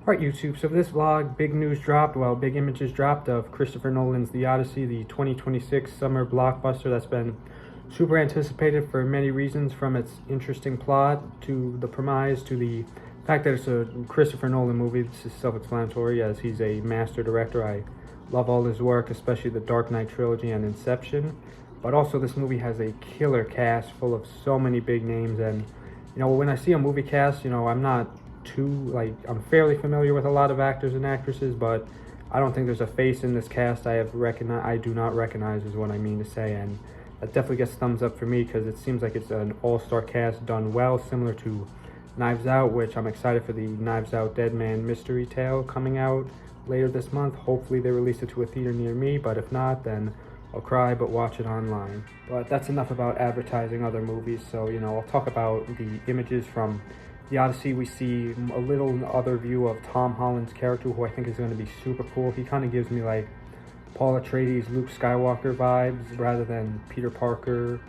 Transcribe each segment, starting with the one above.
Alright YouTube, so for this vlog, big news dropped, big images dropped of Christopher Nolan's The Odyssey, the 2026 summer blockbuster that's been super anticipated for many reasons, from its interesting plot, to the premise, to the fact that it's a Christopher Nolan movie. This is self-explanatory as he's a master director. I love all his work, especially the Dark Knight trilogy and Inception. But also this movie has a killer cast full of so many big names, and when I see a movie cast, I'm fairly familiar with a lot of actors and actresses, but I don't think there's a face in this cast I do not recognize, is what I mean to say, and that definitely gets thumbs up for me because it seems like it's an all-star cast done well, similar to Knives Out, which I'm excited for the Knives Out Dead Man mystery tale coming out later this month. Hopefully they release it to a theater near me, but if not, then I'll cry but watch it online. But that's enough about advertising other movies, so I'll talk about the images from The Odyssey. We see a little other view of Tom Holland's character, who I think is going to be super cool. He kind of gives me like Paul Atreides, Luke Skywalker vibes, rather than Peter Parker,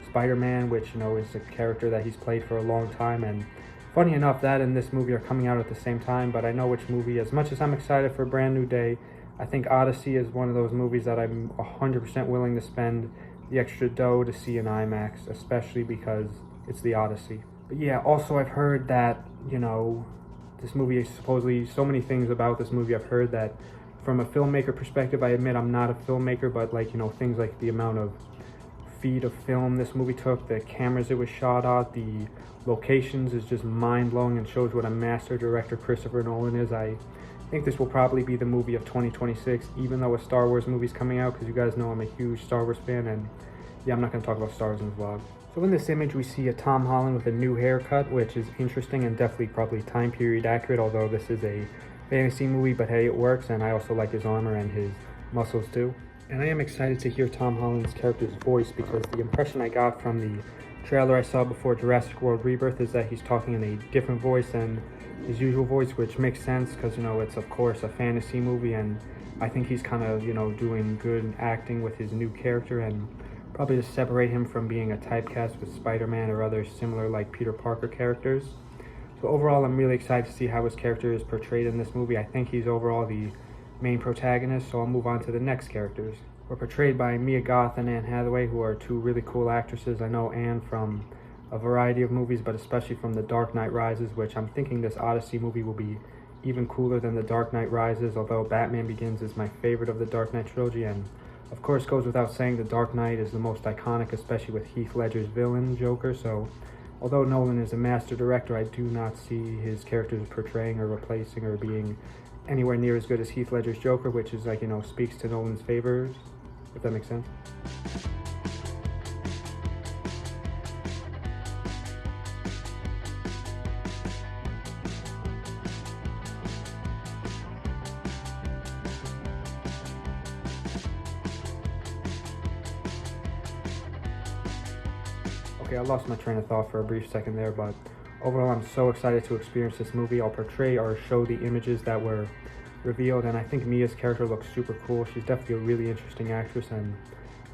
Spider-Man, which is a character that he's played for a long time. And funny enough, that and this movie are coming out at the same time, but I know which movie. As much as I'm excited for A Brand New Day, I think Odyssey is one of those movies that I'm 100% willing to spend the extra dough to see in IMAX, especially because it's The Odyssey. But yeah, also I've heard that, this movie is supposedly, so many things about this movie I've heard that from a filmmaker perspective, I admit I'm not a filmmaker, but things like the amount of feet of film this movie took, the cameras it was shot at, the locations is just mind-blowing and shows what a master director Christopher Nolan is. I think this will probably be the movie of 2026, even though a Star Wars movie's coming out, because you guys know I'm a huge Star Wars fan, and yeah, I'm not going to talk about Star Wars in this vlog. So in this image, we see a Tom Holland with a new haircut, which is interesting and definitely probably time period accurate, although this is a fantasy movie, but hey, it works, and I also like his armor and his muscles too. And I am excited to hear Tom Holland's character's voice, because the impression I got from the trailer I saw before Jurassic World Rebirth is that he's talking in a different voice than his usual voice, which makes sense because, it's of course a fantasy movie, and I think he's kind of, doing good acting with his new character, and probably to separate him from being a typecast with Spider-Man or other similar like Peter Parker characters. So overall, I'm really excited to see how his character is portrayed in this movie. I think he's overall the main protagonist, so I'll move on to the next characters. We're portrayed by Mia Goth and Anne Hathaway, who are two really cool actresses. I know Anne from a variety of movies, but especially from The Dark Knight Rises, which I'm thinking this Odyssey movie will be even cooler than The Dark Knight Rises, although Batman Begins is my favorite of the Dark Knight trilogy, and of course goes without saying The Dark Knight is the most iconic, especially with Heath Ledger's villain, Joker. So although Nolan is a master director, I do not see his characters portraying or replacing or being anywhere near as good as Heath Ledger's Joker, which is speaks to Nolan's favor, if that makes sense. Okay, I lost my train of thought for a brief second there, but overall I'm so excited to experience this movie. I'll portray or show the images that were revealed, and I think Mia's character looks super cool. She's definitely a really interesting actress, and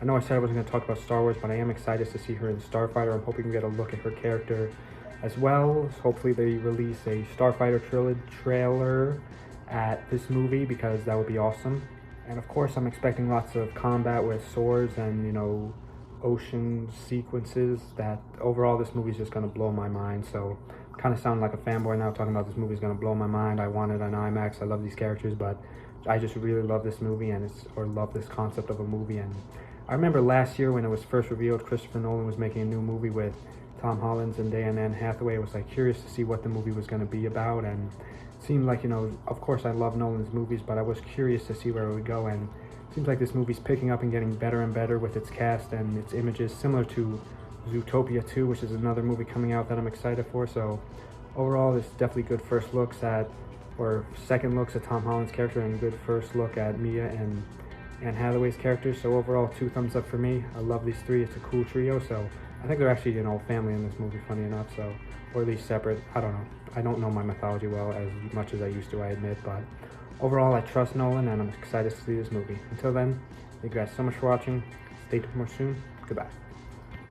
I know I said I wasn't going to talk about Star Wars, but I am excited to see her in Starfighter. I'm hoping we get a look at her character as well. Hopefully they release a Starfighter trailer at this movie, because that would be awesome. And of course I'm expecting lots of combat with swords and ocean sequences. That overall this movie is just going to blow my mind. So kind of sound like a fanboy now talking about this movie is going to blow my mind. I want it on IMAX. I love these characters, but I just really love this movie, and love this concept of a movie. And I remember last year when it was first revealed Christopher Nolan was making a new movie with Tom Holland, Zendaya, and Anne Hathaway. I was curious to see what the movie was going to be about, and it seemed like, of course I love Nolan's movies, but I was curious to see where it would go, and seems like this movie's picking up and getting better and better with its cast and its images, similar to Zootopia 2, which is another movie coming out that I'm excited for. So overall, it's definitely good first looks at, or second looks at Tom Holland's character, and good first look at Mia and Anne Hathaway's characters. So overall, 2 thumbs up for me. I love these three. It's a cool trio. So I think they're actually, family in this movie, funny enough. So, or at least separate. I don't know. I don't know my mythology well as much as I used to, I admit, but overall, I trust Nolan, and I'm excited to see this movie. Until then, thank you guys so much for watching. Stay tuned for more soon. Goodbye.